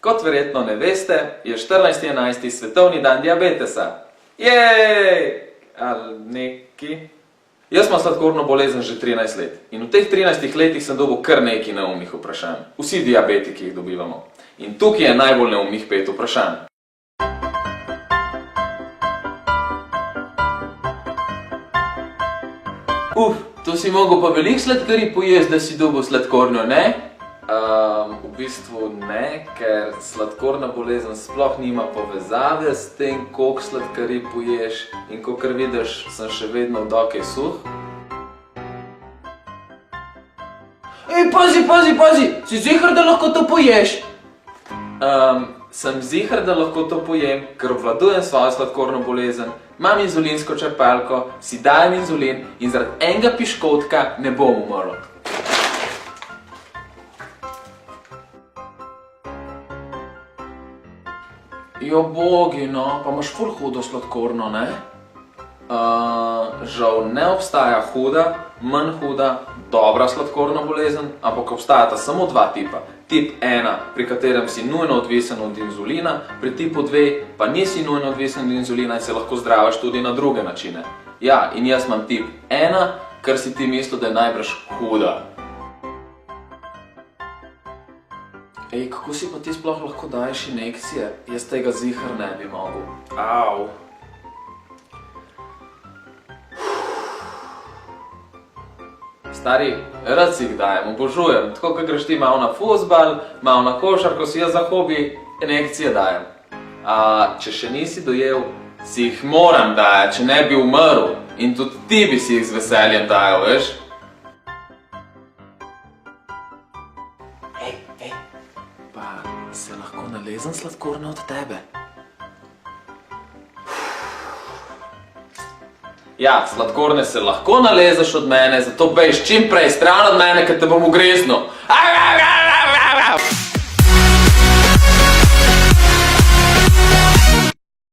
Kot verjetno ne veste, je 14.11. svetovni dan diabetesa. Jej! Ali neki? Jaz imam sladkorno bolezen že 13 let in v teh 13 letih sem dobil kar nekaj neumnih vprašanj. Vsi diabetiki jih dobivamo. In tukaj je najbolj neumnih 5 vprašanj. To si mogel pa veliko sladkarij pojesti, da si dobil sladkorno, ne? V bistvu ne, ker sladkorna bolezen sploh nima povezave s tem, koliko sladkarij poješ in kakor vidiš, sem še vedno dokaj suh. Ej, pazi! Si ziher, da lahko to poješ? Sem ziher, da lahko to pojem, ker obvladujem svojo sladkorno bolezen, imam inzulinsko črpalko, si dajem inzulin in zaradi enega piškotka ne bom umrl. Jo bogi, no, pa imaš ful hudo sladkorno, ne? Žal ne obstaja huda, manj huda, dobra sladkorna bolezen, ampak obstajata samo dva tipa. Tip 1, pri katerem si nujno odvisen od inzulina, pri tipu 2 pa nisi nujno odvisen od inzulina in se lahko zdraviš tudi na druge načine. Ja, in jaz imam tip 1, kar si ti mislil, da je najbrž huda. Ej, kako si pa ti sploh lahko daješ injekcije? Jaz tega ziher ne bi mogel. Au. Stari, rad si jih dajem, obožujem. Tako, ko greš ti malo na fuzbal, malo na košarko, si jaz za hobi injekcije dajem. Če še nisi dojel, si jih moram dajati, če ne bi umrl. In tudi ti bi si jih z veseljem dajal, veš? Pa se lahko nalezem sladkorne od tebe? Ja, sladkorne se lahko nalezeš od mene, zato bejš čim prej stran od mene, ker te bom ugriznil.